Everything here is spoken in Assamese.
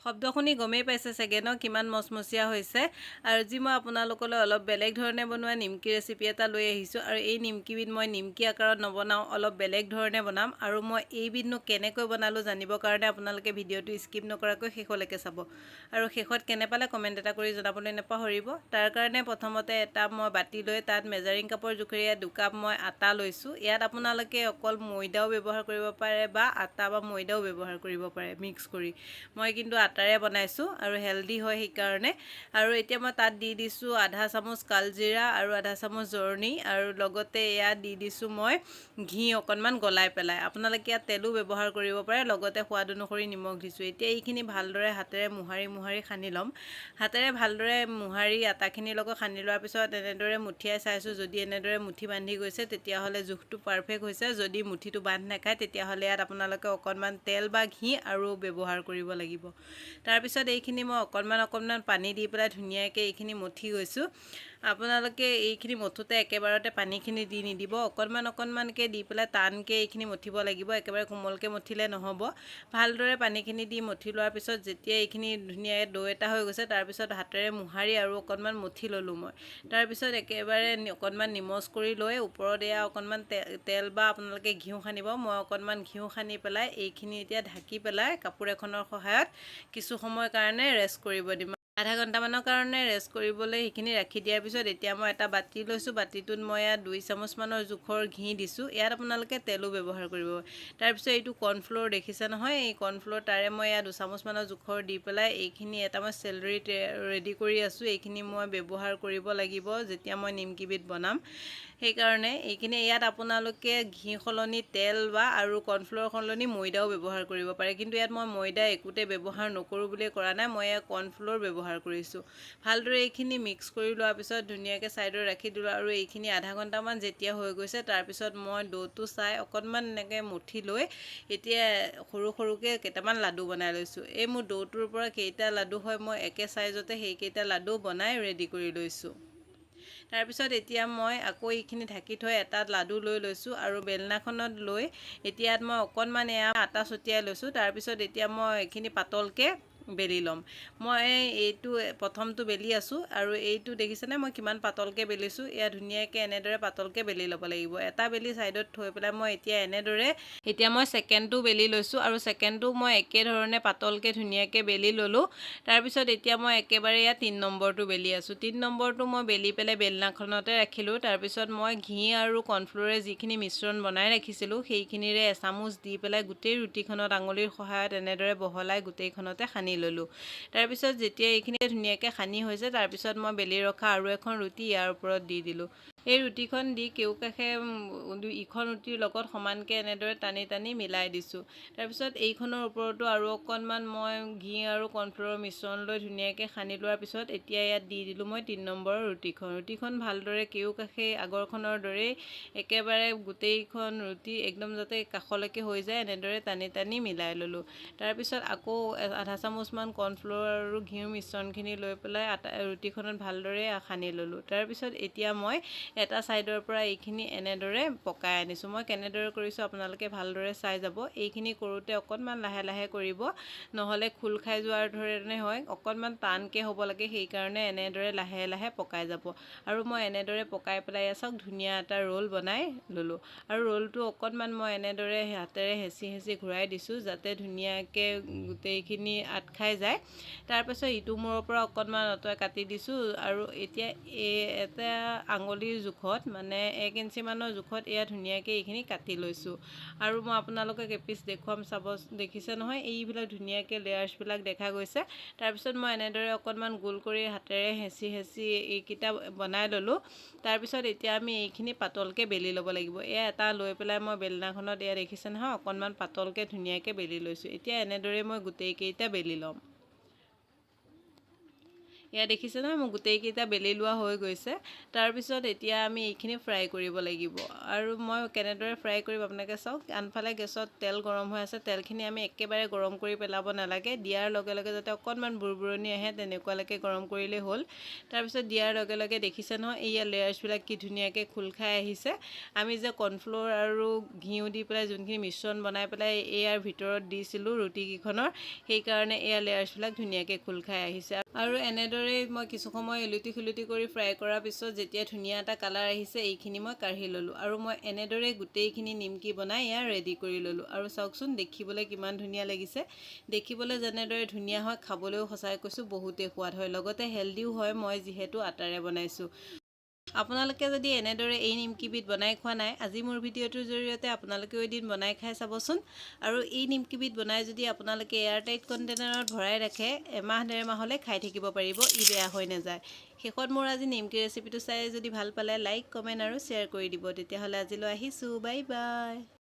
শব্দ শুনি গমেই পাইছে চাগে ন কিমান মচমচীয়া হৈছে। আৰু যি মই আপোনালোকলৈ অলপ বেলেগ ধৰণে বনোৱা নিমকি ৰেচিপি এটা লৈ আহিছোঁ। আৰু এই নিমকিবিধ মই নিমকি আকাৰত নবনাওঁ, অলপ বেলেগ ধৰণে বনাম। আৰু মই এইবিধনো কেনেকৈ বনালোঁ জানিবৰ কাৰণে আপোনালোকে ভিডিঅ'টো স্কিপ নকৰাকৈ শেষলৈকে চাব। আৰু শেষত কেনে পালে কমেণ্ট এটা কৰি জনাবলৈ নাপাহৰিব। তাৰ কাৰণে প্ৰথমতে এটা মই বাতি লৈ তাত মেজাৰিং কাপৰ জোখেৰে 2 কাপ মই আটা লৈছোঁ। ইয়াত আপোনালোকে অকল ময়দাও ব্যৱহাৰ কৰিব পাৰে বা আটা বা ময়দাও ব্যৱহাৰ কৰিব পাৰে মিক্স কৰি। মই কিন্তু আটাৰে বনাইছোঁ আৰু হেল্ডি হয় সেইকাৰণে। আৰু এতিয়া মই তাত দি দিছোঁ আধা চামুচ কালজিৰা আৰু আধা চামুচ জৰণি, আৰু লগতে ইয়াত দি দিছোঁ মই ঘি অকণমান গলাই পেলাই। আপোনালোকে ইয়াত তেলো ব্যৱহাৰ কৰিব পাৰে, লগতে সোৱাদ অনুসৰি নিমখ দিছোঁ। এতিয়া এইখিনি ভালদৰে হাতেৰে মোহাৰি সানি ল'ম। হাতেৰে ভালদৰে মোহাৰি আটাখিনিৰ লগত সানি লোৱাৰ পিছত এনেদৰে মুঠিয়াই চাইছোঁ। যদি এনেদৰে মুঠি বান্ধি গৈছে তেতিয়াহ'লে জোখটো পাৰফেক্ট হৈছে। যদি মুঠিটো বান্ধ নাখায় তেতিয়াহ'লে ইয়াত আপোনালোকে অকণমান তেল বা ঘি আৰু ব্যৱহাৰ কৰিব লাগিব। তাৰপিছত এইখিনি মই অকণমান পানী দি পেলাই ধুনীয়াকৈ এইখিনি মঠি গৈছোঁ। আপোনালোকে এইখিনি মঠোতে একেবাৰতে পানীখিনি দি নিদিব, অকণমানকৈ দি পেলাই টানকৈ এইখিনি মঠিব লাগিব। একেবাৰে কোমলকৈ মঠিলে নহ'ব। ভালদৰে পানীখিনি দি মঠি লোৱাৰ পিছত যেতিয়া এইখিনি ধুনীয়াকৈ ডো এটা হৈ গৈছে, তাৰপিছত হাতেৰে মোহাৰি আৰু অকণমান মঠি ল'লোঁ মই। তাৰপিছত একেবাৰে অকণমান নিমজ কৰি লৈ ওপৰত এয়া অকণমান তেল বা আপোনালোকে ঘিউ সানিব। মই অকণমান ঘিউ সানি পেলাই এইখিনি এতিয়া ঢাকি পেলাই কাপোৰ এখনৰ সহায়ত কিছু সময়ৰ কাৰণে ৰেষ্ট কৰিব দিম। আধা ঘণ্টামানৰ কাৰণে ৰেষ্ট কৰিবলৈ সেইখিনি ৰাখি দিয়াৰ পিছত এতিয়া মই এটা বাতি লৈছোঁ। বাতিটোত মই ইয়াত 2 চামুচমানৰ জোখৰ ঘি দিছোঁ। ইয়াত আপোনালোকে তেলো ব্যৱহাৰ কৰিব। তাৰপিছত এইটো কৰ্ণফ্ল'ৰ দেখিছে নহয়, এই কৰ্ণফ্ল'ৰ তাৰে মই ইয়াত 2 চামুচমানৰ জোখৰ দি পেলাই এইখিনি এটা মই চেলেৰি ৰেডি কৰি আছোঁ। এইখিনি মই ব্যৱহাৰ কৰিব লাগিব যেতিয়া মই নিমকিবিধ বনাম। সেইকাৰণে এইখিনি ইয়াত আপোনালোকে ঘি সলনি তেল বা আৰু কৰ্ণফ্ল'ৰ সলনি ময়দাও ব্যৱহাৰ কৰিব পাৰে, কিন্তু ইয়াত মই ময়দা একোতে ব্যৱহাৰ নকৰোঁ বুলিয়ে কৰা নাই, মই ইয়াত কৰ্ণফ্ল'ৰ ব্যৱহাৰ কৰিছোঁ। ভালদৰে এইখিনি মিক্স কৰি লোৱাৰ পিছত ধুনীয়াকৈ ছাইডত ৰাখি দিলোঁ। আৰু এইখিনি আধা ঘণ্টামান যেতিয়া হৈ গৈছে তাৰপিছত মই ডোটো চাই অকণমান এনেকৈ মুঠি লৈ এতিয়া সৰুকৈ কেইটামান লাডু বনাই লৈছোঁ। এই মোৰ ডোটোৰ পৰা কেইটা লাডু হয় মই একে চাইজতে সেইকেইটা লাডু বনাই ৰেডি কৰি লৈছোঁ। তাৰপিছত এতিয়া মই আকৌ এইখিনি ঢাকি থৈ এটা লাডু লৈ লৈছোঁ আৰু বেলনাখনত লৈ এতিয়া মই অকণমান এয়া আটা ছটিয়াই লৈছোঁ। তাৰপিছত এতিয়া মই এইখিনি পাতলকৈ বেলি ল'ম। মই এইটো প্ৰথমটো বেলি আছোঁ আৰু এইটো দেখিছেনে মই কিমান পাতলকৈ বেলিছোঁ। এয়া ধুনীয়াকৈ এনেদৰে পাতলকৈ বেলি ল'ব লাগিব। এটা বেলি ছাইডত থৈ পেলাই মই এতিয়া মই ছেকেণ্ডটো বেলি লৈছোঁ আৰু ছেকেণ্ডটো মই একেধৰণে পাতলকৈ ধুনীয়াকৈ বেলি ল'লোঁ। তাৰপিছত এতিয়া মই একেবাৰে ইয়াত 3 নম্বৰটো বেলি আছোঁ। 3 নম্বৰটো মই বেলি পেলাই বেলনাখনতে ৰাখিলোঁ। তাৰপিছত মই ঘি আৰু কৰ্ণফ্ল'ৰে যিখিনি মিশ্ৰণ বনাই ৰাখিছিলোঁ সেইখিনিৰে এচামুচ দি পেলাই গোটেই ৰুটিখনত আঙুলিৰ সহায়ত এনেদৰে বহলাই গোটেইখনতে সানি ল'লোঁ। তাৰপিছত যেতিয়া এইখিনি ধুনীয়াকৈ সানি হৈছে তাৰপিছত মই বেলি ৰখা আৰু এখন ৰুটি ইয়াৰ ওপৰত দি দিলোঁ। এই ৰুটিখন দি কেউকাষে ইখন ৰুটিৰ লগত সমানকৈ এনেদৰে টানি মিলাই দিছোঁ। তাৰপিছত এইখনৰ ওপৰতো আৰু অকণমান মই ঘি আৰু কৰ্ণফ্ল'ৰৰ মিশ্ৰণ লৈ ধুনীয়াকৈ সানি লোৱাৰ পিছত এতিয়া ইয়াত দি দিলোঁ মই 3 নম্বৰৰ ৰুটিখন ভালদৰে কেউকাষে আগৰখনৰ দৰেই একেবাৰে গোটেইখন ৰুটি একদম যাতে কাষলৈকে হৈ যায় এনেদৰে টানি মিলাই ল'লোঁ। তাৰপিছত আকৌ আধা চামুচমান কৰ্ণফ্ল'ৰ আৰু ঘিউৰ মিশ্ৰণখিনি লৈ পেলাই ৰুটিখনত ভালদৰে সানি ল'লোঁ। তাৰপিছত এতিয়া মই এটা ছাইডৰ পৰা এইখিনি এনেদৰে পকাই আনিছোঁ। মই কেনেদৰে কৰিছোঁ আপোনালোকে ভালদৰে চাই যাব। এইখিনি কৰোঁতে অকণমান লাহে কৰিব, নহ'লে খোল খাই যোৱাৰ ধৰণে হয়। অকণমান টানকৈ হ'ব লাগে, সেইকাৰণে এনেদৰে লাহে পকাই যাব। আৰু মই এনেদৰে পকাই পেলাই চাওক ধুনীয়া এটা ৰোল বনাই ল'লোঁ। আৰু ৰোলটো অকণমান মই এনেদৰে হাতেৰে হেঁচি ঘূৰাই দিছোঁ যাতে ধুনীয়াকৈ গোটেইখিনি আঁত খাই যায়। তাৰপাছত ইটো মূৰৰ পৰা অকণমান অঁতৰাই কাটি দিছোঁ আৰু এতিয়া এটা আঙুলিৰ জোখত মানে 1 ইঞ্চিমানৰ জোখত এয়া ধুনীয়াকৈ এইখিনি কাটি লৈছোঁ। আৰু মই আপোনালোকক এপিচ দেখুৱাম চাব, দেখিছে নহয় এইবিলাক ধুনীয়াকৈ লেয়াৰ্ছবিলাক দেখা গৈছে। তাৰপিছত মই এনেদৰে অকণমান গোল কৰি হাতেৰে হেঁচি এইকেইটা বনাই ল'লোঁ। তাৰপিছত এতিয়া আমি এইখিনি পাতলকৈ বেলি ল'ব লাগিব। এয়া এটা লৈ পেলাই মই বেলনাখনত এয়া দেখিছে নহয় অকণমান পাতলকৈ ধুনীয়াকৈ বেলি লৈছোঁ। এতিয়া এনেদৰে মই গোটেইকেইটা বেলি ল'ম। এয়া দেখিছে নহয় মই গোটেইকেইটা বেলি লোৱা হৈ গৈছে। তাৰপিছত এতিয়া আমি এইখিনি ফ্ৰাই কৰিব লাগিব আৰু মই কেনেদৰে ফ্ৰাই কৰিম আপোনালোকে চাওক। আনফালে গেছত তেল গৰম হৈ আছে। তেলখিনি আমি একেবাৰে গৰম কৰি পেলাব নালাগে। দিয়াৰ লগে লগে যাতে অকণমান বুৰবুৰণি আহে তেনেকুৱালৈকে গৰম কৰিলেই হ'ল। তাৰপিছত দিয়াৰ লগে লগে দেখিছে নহয় এইয়া লেয়াৰ্ছবিলাক কি ধুনীয়াকৈ খোল খাই আহিছে। আমি যে কৰ্ণফ্ল'ৰ আৰু ঘিউ দি পেলাই যোনখিনি মিশ্ৰণ বনাই পেলাই ইয়াৰ ভিতৰত দিছিলোঁ ৰুটিকেইখনৰ, সেইকাৰণে এয়া লেয়াৰ্ছবিলাক ধুনীয়াকৈ খোল খাই আহিছে। আৰু এনেদৰে মই কিছু সময় এলুটি খুলুটি কৰি ফ্ৰাই কৰাৰ পিছত যেতিয়া ধুনীয়া এটা কালাৰ আহিছে এইখিনি মই কাঢ়ি ল'লোঁ আৰু মই এনেদৰে গোটেইখিনি নিমকি বনাই এয়া ৰেডি কৰি ল'লোঁ। আৰু চাওকচোন দেখিবলৈ কিমান ধুনীয়া লাগিছে। দেখিবলৈ যেনেদৰে ধুনীয়া হয় খাবলৈও সঁচাই কৈছোঁ বহুতেই সোৱাদ হয়, লগতে হেল্ডিও হয়, মই যিহেতু আটাৰে বনাইছোঁ। আপোনালোকে যদি এনেদৰে এই নিমকিবিধ বনাই খোৱা নাই, আজি মোৰ ভিডিঅ'টোৰ জৰিয়তে আপোনালোকেও এদিন বনাই খাই চাবচোন। আৰু এই নিমকিবিধ বনাই যদি আপোনালোকে এয়াৰটাইট কণ্টেইনাৰত ভৰাই ৰাখে, এমাহ ডেৰ মাহলৈ খাই থাকিব পাৰিব, ই বেয়া হৈ নাযায়। শেষত মোৰ আজি নিমকি ৰেচিপিটো চাই যদি ভাল পালে লাইক, কমেণ্ট আৰু শ্বেয়াৰ কৰি দিব। তেতিয়াহ'লে আজিলৈ আহিছোঁ, বাই বাই।